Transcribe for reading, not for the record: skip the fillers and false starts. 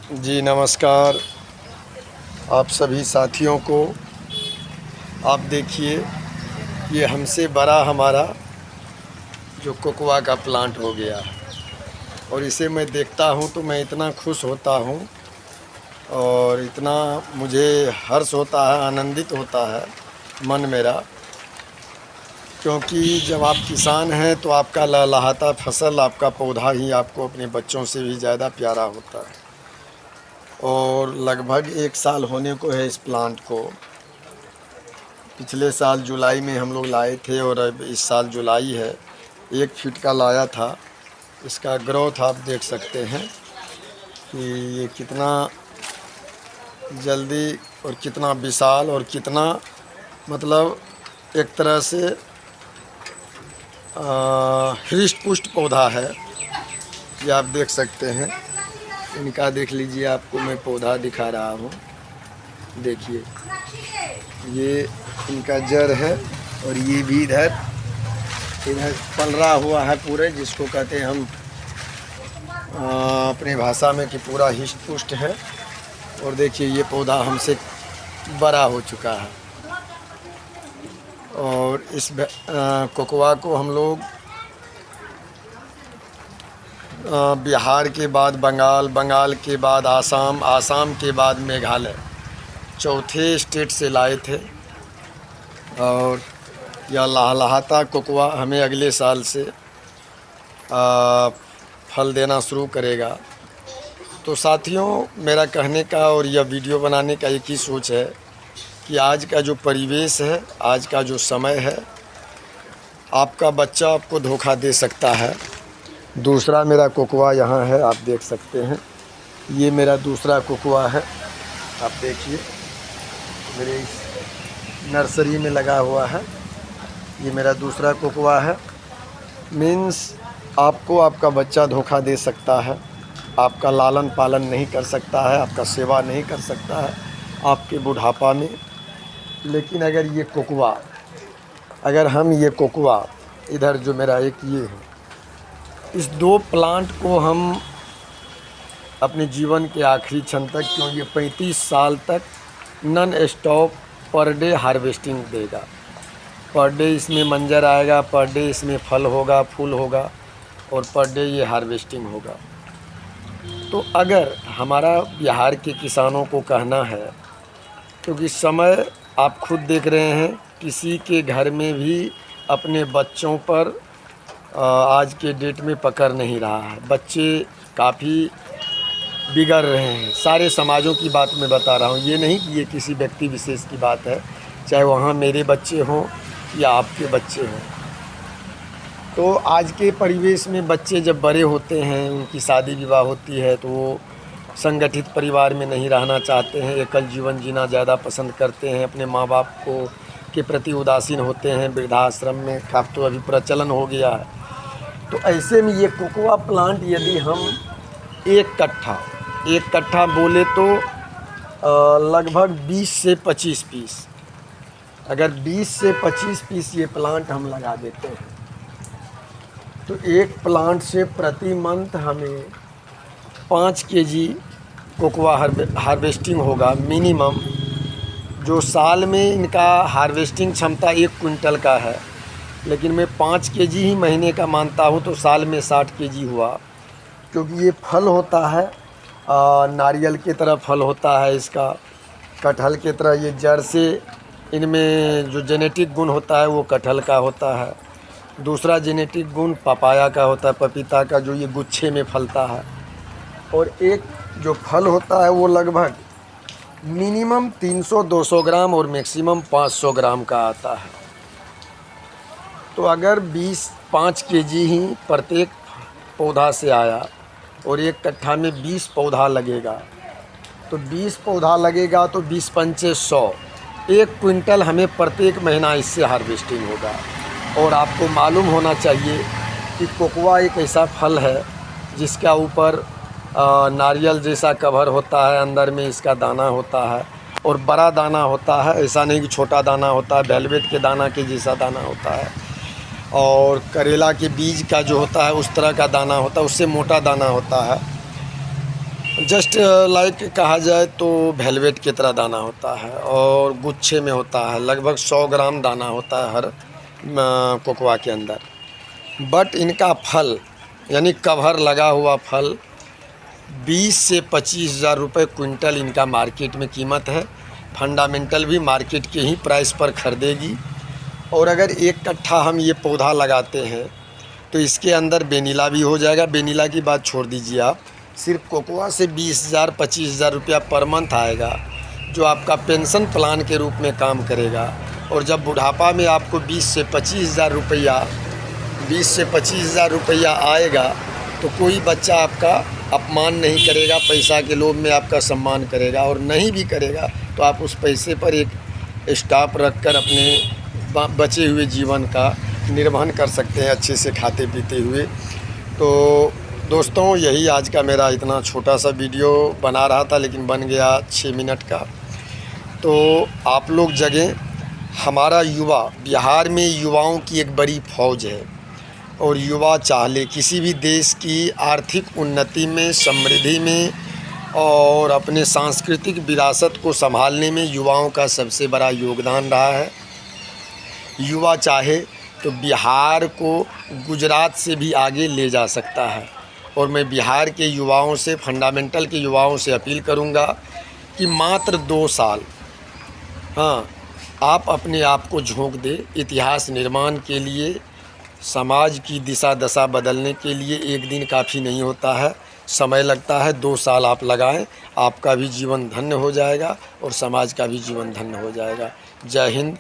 जी नमस्कार आप सभी साथियों को। आप देखिए ये हमसे बड़ा हमारा जो कोकोआ का प्लांट हो गया है और इसे मैं देखता हूँ तो मैं इतना खुश होता हूँ और इतना मुझे हर्ष होता है, आनंदित होता है मन मेरा। क्योंकि जब आप किसान हैं तो आपका लहलहाता फसल, आपका पौधा ही आपको अपने बच्चों से भी ज़्यादा प्यारा होता है। और लगभग 1 साल होने को है इस प्लांट को। पिछले साल जुलाई में हम लोग लाए थे और अब इस साल जुलाई है, 1 फीट का लाया था। इसका ग्रोथ आप देख सकते हैं कि ये कितना जल्दी और कितना विशाल और कितना मतलब एक तरह से हृष्ट पुष्ट पौधा है। ये आप देख सकते हैं। इनका देख लीजिए, आपको मैं पौधा दिखा रहा हूँ। देखिए ये इनका जड़ है और ये भी इधर पलरा हुआ है पूरे, जिसको कहते हैं हम अपनी भाषा में कि पूरा हिष्ट पुष्ट है। और देखिए ये पौधा हमसे बड़ा हो चुका है। और इस कोकोआ को हम लोग बिहार के बाद बंगाल, बंगाल के बाद आसाम, आसाम के बाद मेघालय, चौथे स्टेट से लाए थे। और यह लहलहाता कोकोआ हमें अगले साल से फल देना शुरू करेगा। तो साथियों, मेरा कहने का और यह वीडियो बनाने का एक ही सोच है कि आज का जो परिवेश है, आज का जो समय है, आपका बच्चा आपको धोखा दे सकता है। दूसरा मेरा कोकोआ यहाँ है, आप देख सकते हैं। ये मेरा दूसरा कोकोआ है, आप देखिए मेरे इस नर्सरी में लगा हुआ है। ये मेरा दूसरा कोकोआ है। मीन्स आपको आपका बच्चा धोखा दे सकता है, आपका लालन पालन नहीं कर सकता है, आपका सेवा नहीं कर सकता है आपके बुढ़ापा में। लेकिन अगर ये कोकोआ, अगर हम ये कोकोआ इधर जो मेरा एक ये है, इस 2 प्लांट को हम अपने जीवन के आखिरी क्षण तक, क्यों ये 35 साल तक non stop per day harvesting देगा। पर डे इसमें मंजर आएगा, पर डे इसमें फल होगा, फूल होगा और पर डे ये हार्वेस्टिंग होगा। तो अगर हमारा बिहार के किसानों को कहना है, क्योंकि समय आप खुद देख रहे हैं, किसी के घर में भी अपने बच्चों पर आज के डेट में पकड़ नहीं रहा है। बच्चे काफ़ी बिगड़ रहे हैं। सारे समाजों की बात मैं बता रहा हूँ, ये नहीं कि ये किसी व्यक्ति विशेष की बात है, चाहे वहाँ मेरे बच्चे हों या आपके बच्चे हों। तो आज के परिवेश में बच्चे जब बड़े होते हैं, उनकी शादी विवाह होती है, तो वो संगठित परिवार में नहीं रहना चाहते हैं, एकल जीवन जीना ज़्यादा पसंद करते हैं, अपने माँ बाप को के प्रति उदासीन होते हैं। वृद्धाश्रम में काफ़ी तो अभी प्रचलन हो गया है। तो ऐसे में ये कोकोआ प्लांट यदि हम एक कट्ठा बोले तो लगभग 20 से 25 पीस, अगर 20 से 25 पीस ये प्लांट हम लगा देते हैं तो एक प्लांट से प्रति मंथ हमें 5 केजी कोकोआ हार्वेस्टिंग होगा मिनिमम। जो साल में इनका हार्वेस्टिंग क्षमता 1 क्विंटल का है, लेकिन मैं 5 केजी ही महीने का मानता हूँ, तो साल में 60 केजी हुआ। क्योंकि ये फल होता है नारियल की तरह फल होता है इसका, कटहल की तरह। ये जड़ से इनमें जो जेनेटिक गुण होता है वो कटहल का होता है। दूसरा जेनेटिक गुण पपाया का होता है, पपीता का, जो ये गुच्छे में फलता है। और एक जो फल होता है वो लगभग मिनिमम 300-200 ग्राम और मैक्सिमम 500 ग्राम का आता है। तो अगर 5 केजी ही प्रत्येक पौधा से आया और एक कट्ठा में 20 पौधा लगेगा, तो 20 पौधा लगेगा तो 20 पंचे 100, 1 क्विंटल हमें प्रत्येक महीना इससे हार्वेस्टिंग होगा। और आपको मालूम होना चाहिए कि कोकोआ एक ऐसा फल है जिसका ऊपर नारियल जैसा कवर होता है, अंदर में इसका दाना होता है और बड़ा दाना होता है। ऐसा नहीं कि छोटा दाना होता है, वेलवेट के दाना के जैसा दाना होता है। और करेला के बीज का जो होता है उस तरह का दाना होता है, उससे मोटा दाना होता है। जस्ट लाइक कहा जाए तो वेलवेट की तरह दाना होता है और गुच्छे में होता है। लगभग 100 ग्राम दाना होता है हर कोकोआ के अंदर। बट इनका फल यानी कवर लगा हुआ फल 20 से 25 हज़ार रुपये क्विंटल इनका मार्केट में कीमत है। फंडामेंटल भी मार्केट के ही प्राइस पर खरीदेगी। और अगर 1 कट्ठा हम ये पौधा लगाते हैं तो इसके अंदर वेनिला भी हो जाएगा। वेनिला की बात छोड़ दीजिए आप, सिर्फ कोकोआ से 20,000 25,000 रुपया पर मंथ आएगा, जो आपका पेंशन प्लान के रूप में काम करेगा। और जब बुढ़ापा में आपको 20 से 25,000 रुपया आएगा तो कोई बच्चा आपका अपमान नहीं करेगा, पैसा के लोभ में आपका सम्मान करेगा। और नहीं भी करेगा तो आप उस पैसे पर एक स्टॉप रख कर अपने बचे हुए जीवन का निर्वहन कर सकते हैं, अच्छे से खाते पीते हुए। तो दोस्तों, यही आज का मेरा इतना छोटा सा वीडियो बना रहा था, लेकिन बन गया 6 मिनट का। तो आप लोग जगें। हमारा युवा, बिहार में युवाओं की एक बड़ी फौज है और युवा चाहे किसी भी देश की आर्थिक उन्नति में, समृद्धि में और अपने सांस्कृतिक विरासत को संभालने में युवाओं का सबसे बड़ा योगदान रहा है। युवा चाहे तो बिहार को गुजरात से भी आगे ले जा सकता है। और मैं बिहार के युवाओं से, फंडामेंटल के युवाओं से अपील करूंगा कि मात्र 2 साल आप अपने आप को झोंक दे इतिहास निर्माण के लिए। समाज की दिशा दशा बदलने के लिए एक दिन काफ़ी नहीं होता है, समय लगता है। 2 साल आप लगाएं, आपका भी जीवन धन्य हो जाएगा और समाज का भी जीवन धन्य हो जाएगा। जय हिंद।